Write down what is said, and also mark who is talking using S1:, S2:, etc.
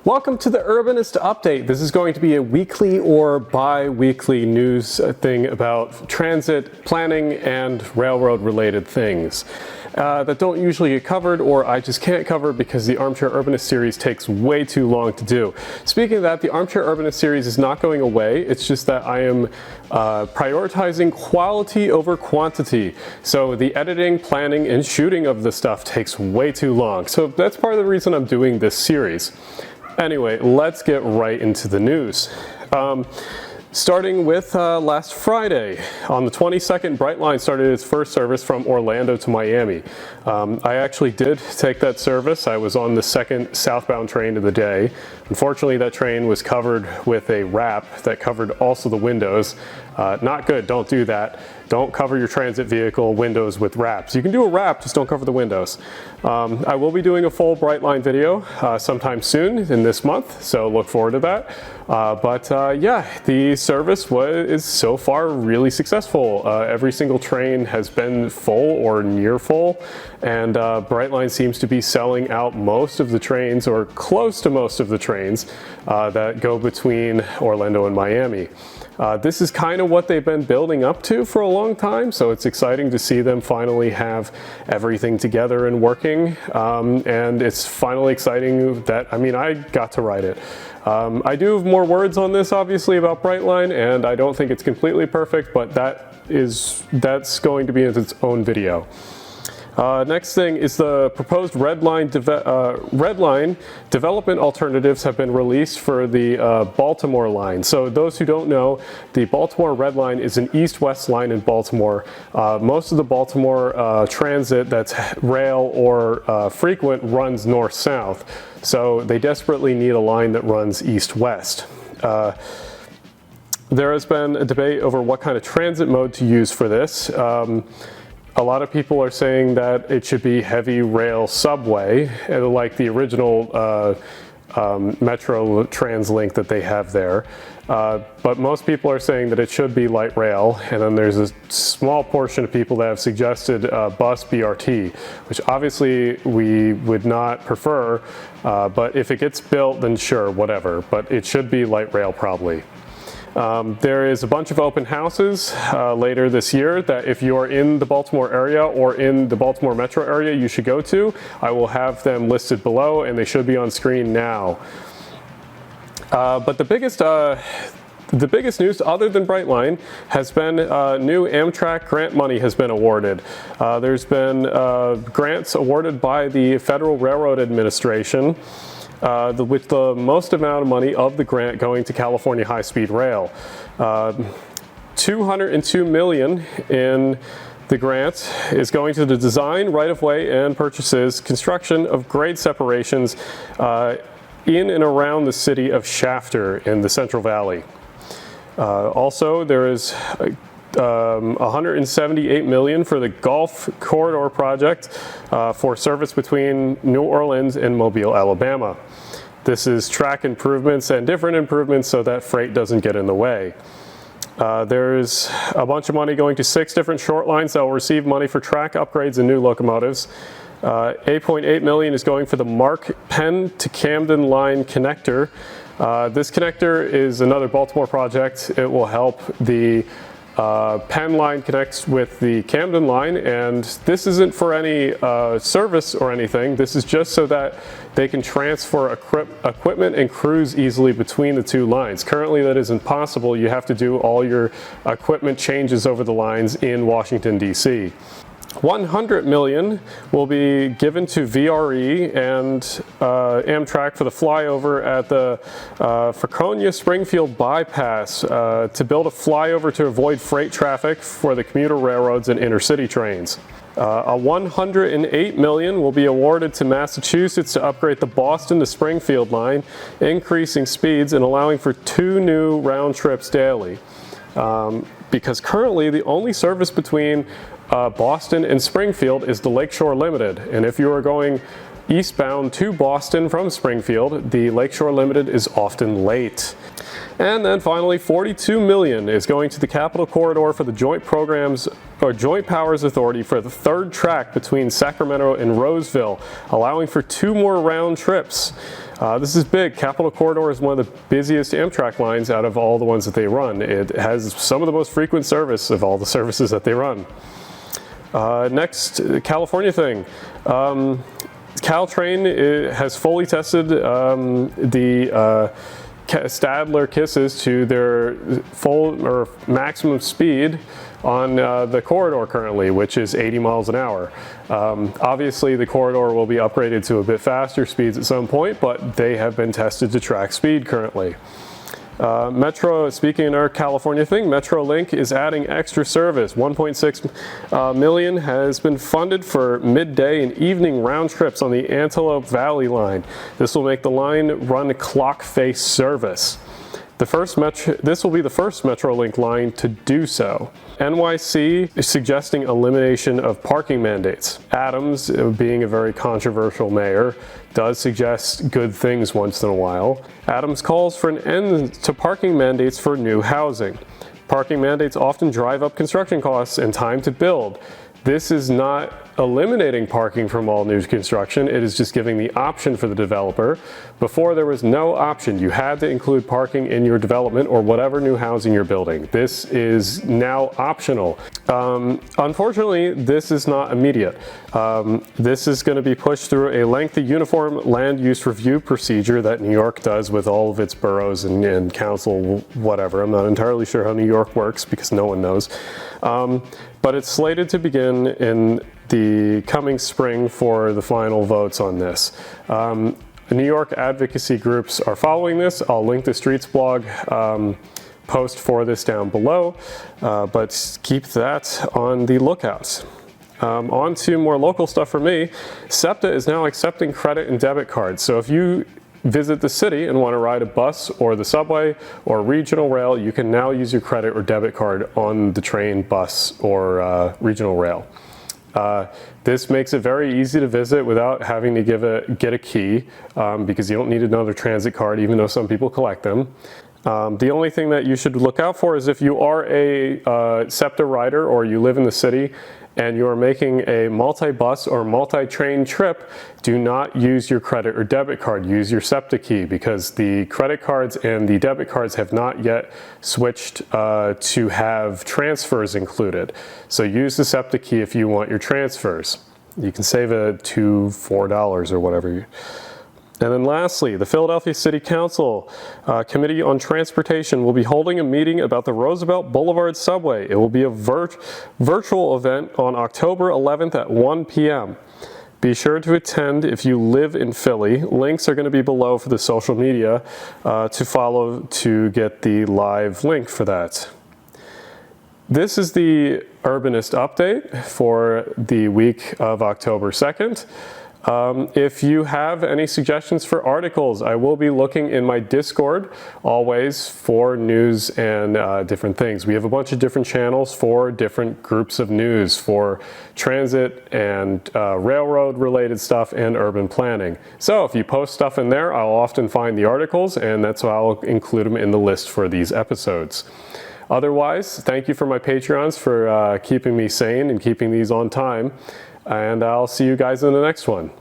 S1: Welcome to the Urbanist Update. This is going to be a weekly or bi-weekly news thing about transit, planning, and railroad-related things that don't usually get covered, or I just can't cover because the Armchair Urbanist series takes way too long to do. Speaking of that, the Armchair Urbanist series is not going away. It's just that I am prioritizing quality over quantity. So the editing, planning, and shooting of the stuff takes way too long. So that's part of the reason I'm doing this series. Anyway, let's get right into the news. Starting with last Friday, on the 22nd, Brightline started its first service from Orlando to Miami. I actually did take that service. I was on the second southbound train of the day. Unfortunately, that train was covered with a wrap that covered also the windows. Not good, don't do that. Don't cover your transit vehicle windows with wraps. You can do a wrap, just don't cover the windows. I will be doing a full Brightline video sometime soon in this month, so look forward to that. Yeah, the service is so far really successful. Every single train has been full or near full, and Brightline seems to be selling out most of the trains, or close to most of the trains, that go between Orlando and Miami. This is kind of what they've been building up to for a long time, so it's exciting to see them finally have everything together and working, and it's finally exciting that, I got to ride it. I do have more words on this, obviously, about Brightline, and I don't think it's completely perfect, but that's going to be in its own video. Next thing is the proposed red line development alternatives have been released for the Baltimore line. So those who don't know, the Baltimore Red Line is an east-west line in Baltimore. Most of the Baltimore transit that's rail or frequent runs north-south. So they desperately need a line that runs east-west. There has been a debate over what kind of transit mode to use for this. A lot of people are saying that it should be heavy rail subway, like the original Metro TransLink that they have there. But most people are saying that it should be light rail, and then there's a small portion of people that have suggested bus BRT, which obviously we would not prefer, but if it gets built, then sure, whatever. But it should be light rail probably. There is a bunch of open houses later this year that if you are in the Baltimore area or in the Baltimore metro area, you should go to. I will have them listed below, and they should be on screen now. But the biggest news, other than Brightline, has been new Amtrak grant money has been awarded. There's been grants awarded by the Federal Railroad Administration, with the most amount of money of the grant going to California High-Speed Rail. $202 million in the grant is going to the design, right-of-way, and purchases, construction of grade separations in and around the city of Shafter in the Central Valley. Also, there is $178 million for the Gulf Corridor project for service between New Orleans and Mobile, Alabama. This is track improvements and different improvements so that freight doesn't get in the way. There's a bunch of money going to 6 different short lines that will receive money for track upgrades and new locomotives. $8.8 million is going for the Mark Penn to Camden line connector. This connector is another Baltimore project. It will help the Penn line connects with the Camden line, and this isn't for any service or anything. This is just so that they can transfer equipment and crews easily between the two lines. Currently that isn't possible. You have to do all your equipment changes over the lines in Washington, D.C. $100 million will be given to VRE and Amtrak for the flyover at the Franconia Springfield bypass to build a flyover to avoid freight traffic for the commuter railroads and intercity trains. $108 million will be awarded to Massachusetts to upgrade the Boston to Springfield line, increasing speeds and allowing for 2 new round trips daily. Because currently the only service between Boston and Springfield is the Lakeshore Limited, and if you are going eastbound to Boston from Springfield, the Lakeshore Limited is often late. And then finally, $42 million is going to the Capital Corridor for the Joint Powers Authority for the 3rd track between Sacramento and Roseville, allowing for 2 more round trips. This is big. Capitol Corridor is one of the busiest Amtrak lines out of all the ones that they run. It has some of the most frequent service of all the services that they run. Next, California thing. Caltrain has fully tested the Stadler Kisses to their full or maximum speed on the corridor currently, which is 80 miles an hour. Obviously, the corridor will be upgraded to a bit faster speeds at some point, but they have been tested to track speed currently. Metro, speaking in our California thing, Metrolink is adding extra service. 1.6 million has been funded for midday and evening round trips on the Antelope Valley line. This will make the line run clock face service. This will be the first Metrolink line to do so. NYC is suggesting elimination of parking mandates. Adams, being a very controversial mayor, does suggest good things once in a while. Adams calls for an end to parking mandates for new housing. Parking mandates often drive up construction costs and time to build. This is not eliminating parking from all new construction, it is just giving the option for the developer. Before, there was no option. You had to include parking in your development or whatever new housing you're building. This is now optional. Unfortunately, this is not immediate. This is going to be pushed through a lengthy uniform land use review procedure that New York does with all of its boroughs and council, whatever. I'm not entirely sure how New York works because no one knows. But it's slated to begin in the coming spring for the final votes on this. New York advocacy groups are following this. I'll link the Streets blog post for this down below, but keep that on the lookout. On to more local stuff for me. SEPTA is now accepting credit and debit cards. So if you visit the city and want to ride a bus or the subway or regional rail, you can now use your credit or debit card on the train, bus, or regional rail. This makes it very easy to visit without having to get a key because you don't need another transit card, even though some people collect them. The only thing that you should look out for is if you are a SEPTA rider or you live in the city and you are making a multi-bus or multi-train trip, do not use your credit or debit card. Use your SEPTA key because the credit cards and the debit cards have not yet switched to have transfers included. So use the SEPTA key if you want your transfers. You can save it to $4 or whatever. And then lastly, the Philadelphia City Council Committee on Transportation will be holding a meeting about the Roosevelt Boulevard subway. It will be a virtual event on October 11th at 1 p.m. Be sure to attend if you live in Philly. Links are going to be below for the social media to follow to get the live link for that. This is the Urbanist update for the week of October 2nd. If you have any suggestions for articles, I will be looking in my Discord always for news and different things. We have a bunch of different channels for different groups of news for transit and railroad related stuff and urban planning. So if you post stuff in there, I'll often find the articles and that's why I'll include them in the list for these episodes. Otherwise, thank you for my Patreons for keeping me sane and keeping these on time. And I'll see you guys in the next one.